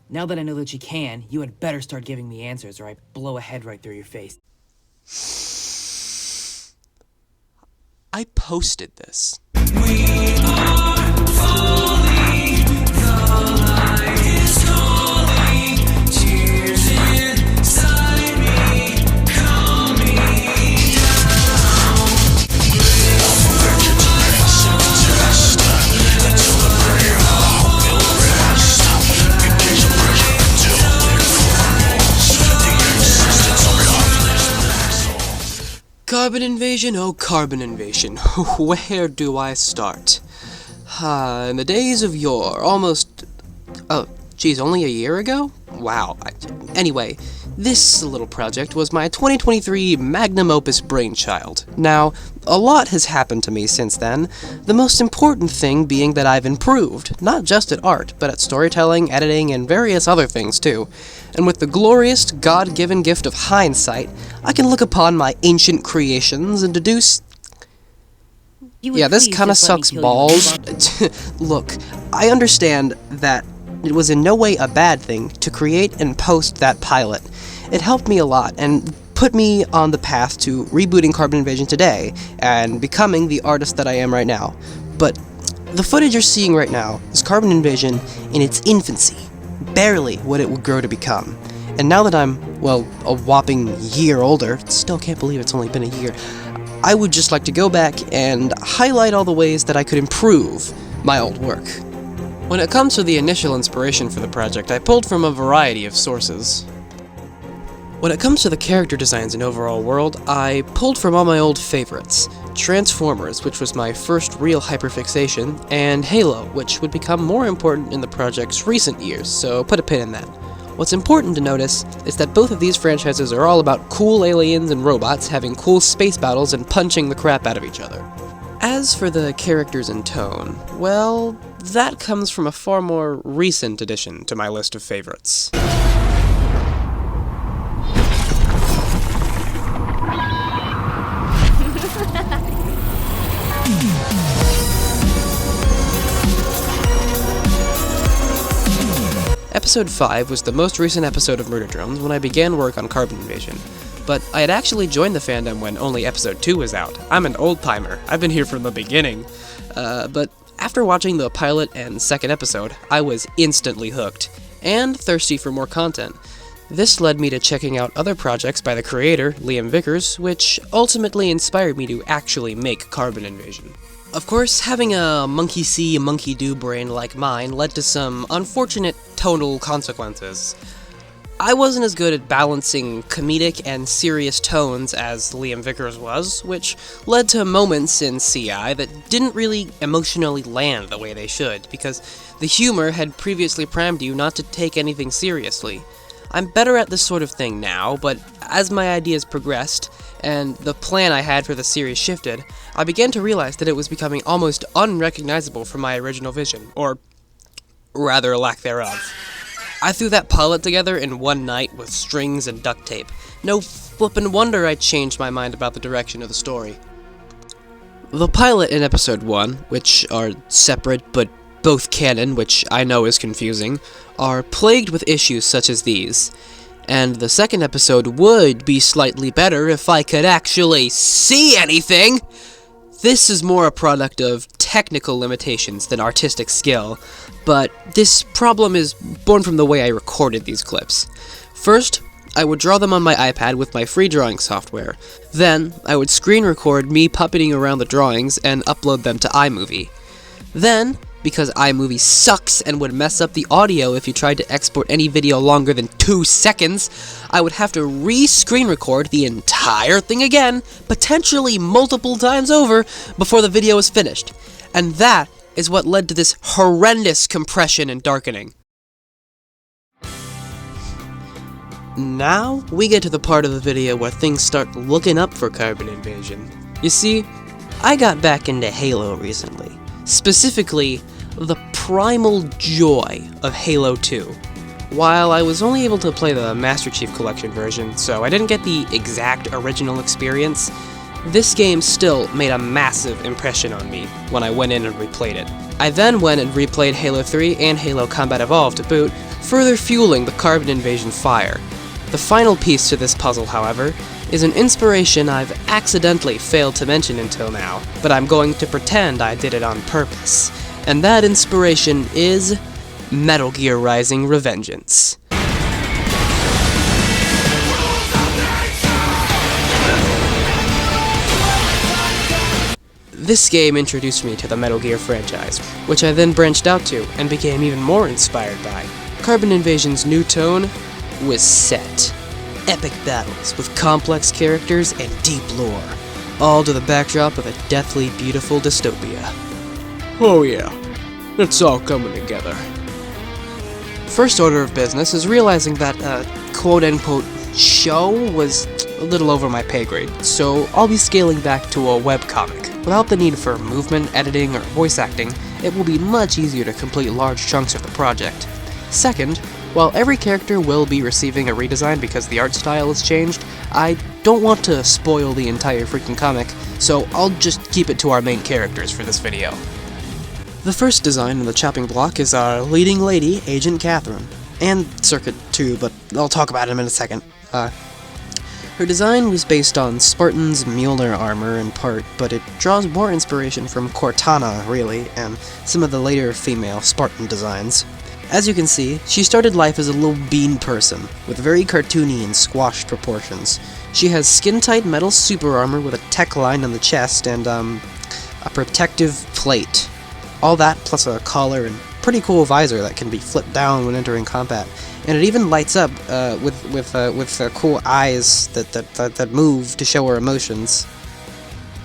Now that I know that you can, you had better start giving me answers or I blow a head right through your face. I posted this. We are falling, the light is calling, tears inside me, coming down. Carbon invasion, oh carbon invasion, where do I start? In the days of yore, only a year ago? Wow. Anyway, this little project was my 2023 magnum opus brainchild. Now, a lot has happened to me since then, the most important thing being that I've improved, not just at art, but at storytelling, editing, and various other things too. And with the glorious, God-given gift of hindsight, I can look upon my ancient creations and deduce... Yeah, this kinda sucks balls. Look, I understand that it was in no way a bad thing to create and post that pilot. It helped me a lot, and put me on the path to rebooting Carbon Invasion today, and becoming the artist that I am right now. But the footage you're seeing right now is Carbon Invasion in its infancy, barely what it would grow to become. And now that I'm, well, a whopping year older, still can't believe it's only been a year, I would just like to go back and highlight all the ways that I could improve my old work. When it comes to the initial inspiration for the project, I pulled from a variety of sources. When it comes to the character designs and overall world, I pulled from all my old favorites. Transformers, which was my first real hyperfixation, and Halo, which would become more important in the project's recent years, so put a pin in that. What's important to notice is that both of these franchises are all about cool aliens and robots having cool space battles and punching the crap out of each other. As for the characters and tone, well, that comes from a far more recent addition to my list of favorites. Episode 5 was the most recent episode of Murder Drones when I began work on Carbon Invasion, but I had actually joined the fandom when only episode 2 was out. I'm an old-timer, I've been here from the beginning. But after watching the pilot and second episode, I was instantly hooked, and thirsty for more content. This led me to checking out other projects by the creator, Liam Vickers, which ultimately inspired me to actually make Carbon Invasion. Of course, having a monkey-see, monkey-do brain like mine led to some unfortunate tonal consequences. I wasn't as good at balancing comedic and serious tones as Liam Vickers was, which led to moments in CI that didn't really emotionally land the way they should, because the humor had previously primed you not to take anything seriously. I'm better at this sort of thing now, but as my ideas progressed, and the plan I had for the series shifted, I began to realize that it was becoming almost unrecognizable from my original vision, or rather lack thereof. I threw that pilot together in one night with strings and duct tape. No flippin' wonder I changed my mind about the direction of the story. The pilot in episode 1, which are separate but both canon, which I know is confusing, are plagued with issues such as these. And the second episode would be slightly better if I could actually see anything! This is more a product of technical limitations than artistic skill, but this problem is born from the way I recorded these clips. First, I would draw them on my iPad with my free drawing software. Then, I would screen record me puppeting around the drawings and upload them to iMovie. Then, because iMovie sucks and would mess up the audio if you tried to export any video longer than 2 seconds, I would have to re-screen record the entire thing again, potentially multiple times over, before the video was finished. And that is what led to this horrendous compression and darkening. Now, we get to the part of the video where things start looking up for Carbon Invasion. You see, I got back into Halo recently. Specifically, the primal joy of Halo 2. While I was only able to play the Master Chief Collection version, so I didn't get the exact original experience, This game still made a massive impression on me when I went in and replayed it. I then went and replayed Halo 3 and Halo Combat Evolved to boot, further fueling the Carbon Invasion fire. The final piece to this puzzle, however, is an inspiration I've accidentally failed to mention until now, but I'm going to pretend I did it on purpose. And that inspiration is Metal Gear Rising: Revengeance. This game introduced me to the Metal Gear franchise, which I then branched out to and became even more inspired by. Carbon Invasion's new tone was set. Epic battles with complex characters and deep lore, all to the backdrop of a deathly beautiful dystopia. Oh yeah, it's all coming together. First order of business is realizing that quote-unquote show was a little over my pay grade, so I'll be scaling back to a webcomic. Without the need for movement, editing, or voice acting, it will be much easier to complete large chunks of the project. Second, while every character will be receiving a redesign because the art style has changed, I don't want to spoil the entire freaking comic, so I'll just keep it to our main characters for this video. The first design in the chopping block is our leading lady, Agent Catherine, and Circuit too, but I'll talk about him in a second. Her design was based on Spartan's Mjolnir armor in part, but it draws more inspiration from Cortana, really, and some of the later female Spartan designs. As you can see, she started life as a little bean person, with very cartoony and squashed proportions. She has skin-tight metal super armor with a tech line on the chest and, a protective plate. All that plus a collar and pretty cool visor that can be flipped down when entering combat. And it even lights up with cool eyes that move to show her emotions.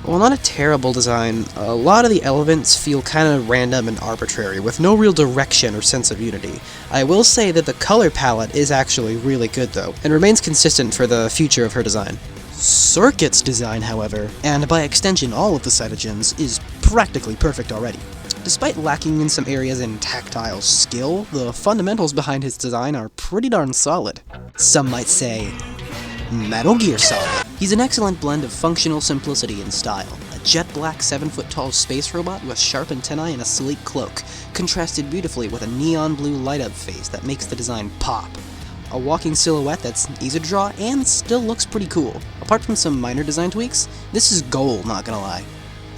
While not a terrible design, a lot of the elements feel kinda random and arbitrary, with no real direction or sense of unity. I will say that the color palette is actually really good though, and remains consistent for the future of her design. Circuit's design, however, and by extension all of the cytogens, is practically perfect already. Despite lacking in some areas in tactile skill, the fundamentals behind his design are pretty darn solid. Some might say, Metal Gear solid. He's an excellent blend of functional simplicity and style. A jet black 7-foot-tall space robot with sharp antennae and a sleek cloak, contrasted beautifully with a neon blue light-up face that makes the design pop. A walking silhouette that's easy to draw and still looks pretty cool. Apart from some minor design tweaks, this is gold, not gonna lie.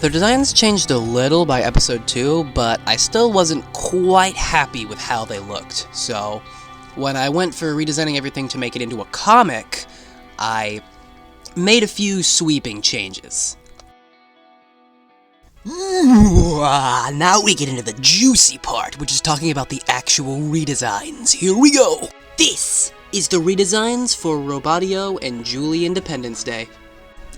Their designs changed a little by episode 2, but I still wasn't quite happy with how they looked. So, when I went for redesigning everything to make it into a comic, I made a few sweeping changes. Now we get into the juicy part, which is talking about the actual redesigns. Here we go! This is the redesigns for Robodio and Julie Independence Day.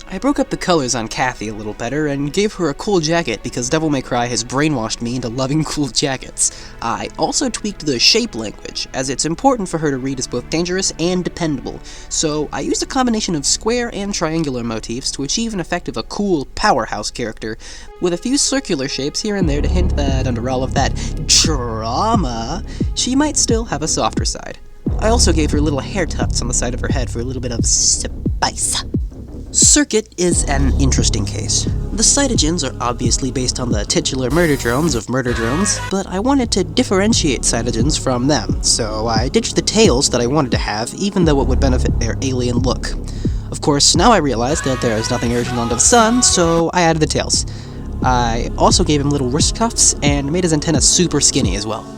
I broke up the colors on Kathy a little better and gave her a cool jacket because Devil May Cry has brainwashed me into loving cool jackets. I also tweaked the shape language, as it's important for her to read as both dangerous and dependable, so I used a combination of square and triangular motifs to achieve an effect of a cool powerhouse character, with a few circular shapes here and there to hint that under all of that drama, she might still have a softer side. I also gave her little hair tufts on the side of her head for a little bit of spice. Circuit is an interesting case. The cytogens are obviously based on the titular murder drones of murder drones, but I wanted to differentiate cytogens from them, so I ditched the tails that I wanted to have, even though it would benefit their alien look. Of course, now I realize that there is nothing urgent under the sun, so I added the tails. I also gave him little wrist cuffs and made his antenna super skinny as well.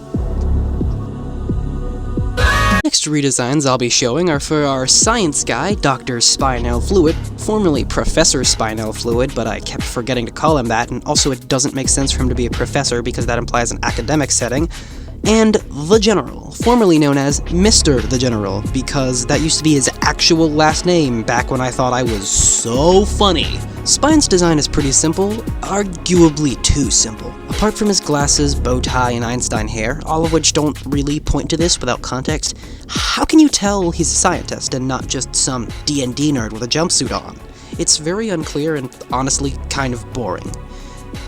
Next redesigns I'll be showing are for our science guy, Dr. Spinal Fluid, formerly Professor Spinal Fluid, but I kept forgetting to call him that, and also it doesn't make sense for him to be a professor because that implies an academic setting, and The General, formerly known as Mr. The General, because that used to be his actual last name back when I thought I was so funny. Spine's design is pretty simple, arguably too simple. Apart from his glasses, bow tie, and Einstein hair, all of which don't really point to this without context, how can you tell he's a scientist and not just some D&D nerd with a jumpsuit on? It's very unclear and honestly kind of boring.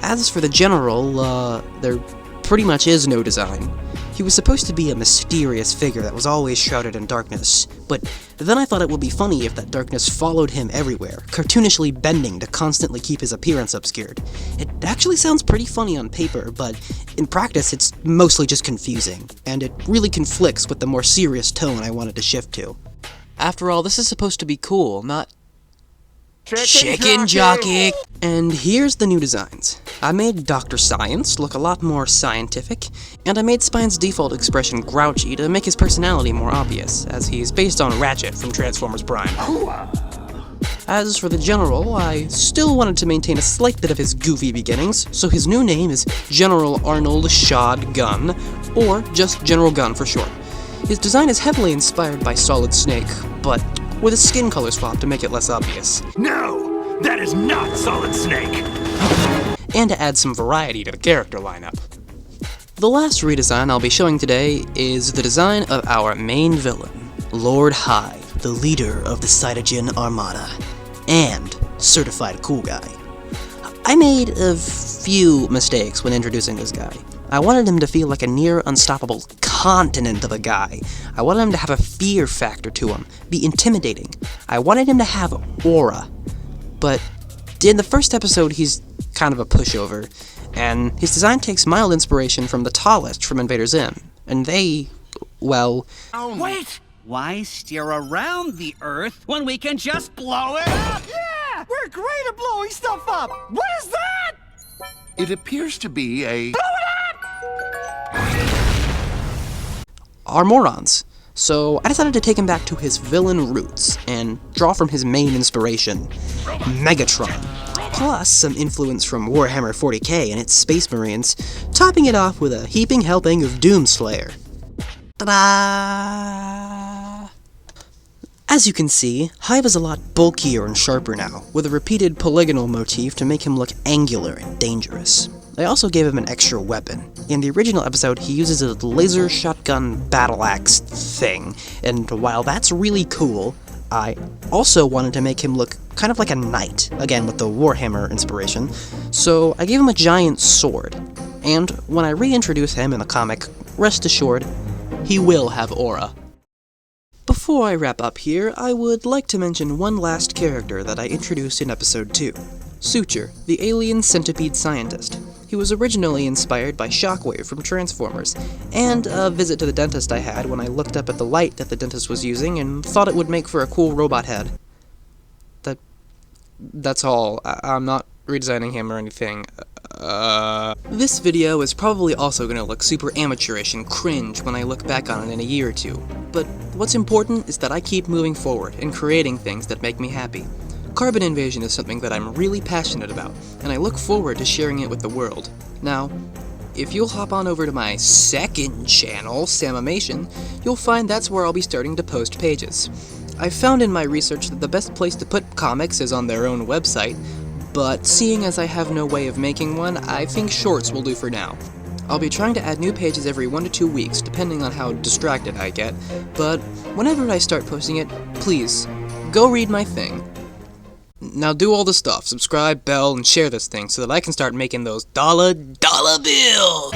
As for the General, there pretty much is no design. He was supposed to be a mysterious figure that was always shrouded in darkness, but then I thought it would be funny if that darkness followed him everywhere, cartoonishly bending to constantly keep his appearance obscured. It actually sounds pretty funny on paper, but in practice it's mostly just confusing, and it really conflicts with the more serious tone I wanted to shift to. After all, this is supposed to be cool, not Chicken Jockey! And here's the new designs. I made Dr. Science look a lot more scientific, and I made Spine's default expression grouchy to make his personality more obvious, as he's based on Ratchet from Transformers Prime. As for the General, I still wanted to maintain a slight bit of his goofy beginnings, so his new name is General Arnold Shod Gunn, or just General Gunn for short. His design is heavily inspired by Solid Snake, but with a skin color swap to make it less obvious. No! That is not Solid Snake! And to add some variety to the character lineup. The last redesign I'll be showing today is the design of our main villain, Lord Hive, the leader of the Cytogen Armada, and certified cool guy. I made a few mistakes when introducing this guy. I wanted him to feel like a near unstoppable continent of a guy. I wanted him to have a fear factor to him, be intimidating. I wanted him to have aura. But in the first episode, he's kind of a pushover, and his design takes mild inspiration from the Tallest from Invader Zim, and they, well... Wait! Why steer around the Earth when we can just blow it up? Yeah! We're great at blowing stuff up! What is that? It appears to be a... are morons. So I decided to take him back to his villain roots and draw from his main inspiration, Megatron, plus some influence from Warhammer 40k and its Space Marines, topping it off with a heaping helping of Doomslayer. Ta-da! As you can see, Hive is a lot bulkier and sharper now, with a repeated polygonal motif to make him look angular and dangerous. I also gave him an extra weapon. In the original episode, he uses a laser shotgun battle axe thing, and while that's really cool, I also wanted to make him look kind of like a knight, again with the Warhammer inspiration, so I gave him a giant sword. And when I reintroduce him in the comic, rest assured, he will have aura. Before I wrap up here, I would like to mention one last character that I introduced in episode 2. Suture, the alien centipede scientist. He was originally inspired by Shockwave from Transformers, and a visit to the dentist I had when I looked up at the light that the dentist was using and thought it would make for a cool robot head. That's all. I'm not redesigning him or anything. This video is probably also gonna look super amateurish and cringe when I look back on it in a year or two, but what's important is that I keep moving forward and creating things that make me happy. Carbon Invasion is something that I'm really passionate about, and I look forward to sharing it with the world. Now, if you'll hop on over to my second channel, Samimation, you'll find that's where I'll be starting to post pages. I've found in my research that the best place to put comics is on their own website, but seeing as I have no way of making one, I think shorts will do for now. I'll be trying to add new pages every 1 to 2 weeks, depending on how distracted I get, but whenever I start posting it, please, go read my thing. Now do all the stuff, subscribe, bell, and share this thing so that I can start making those dollar bills!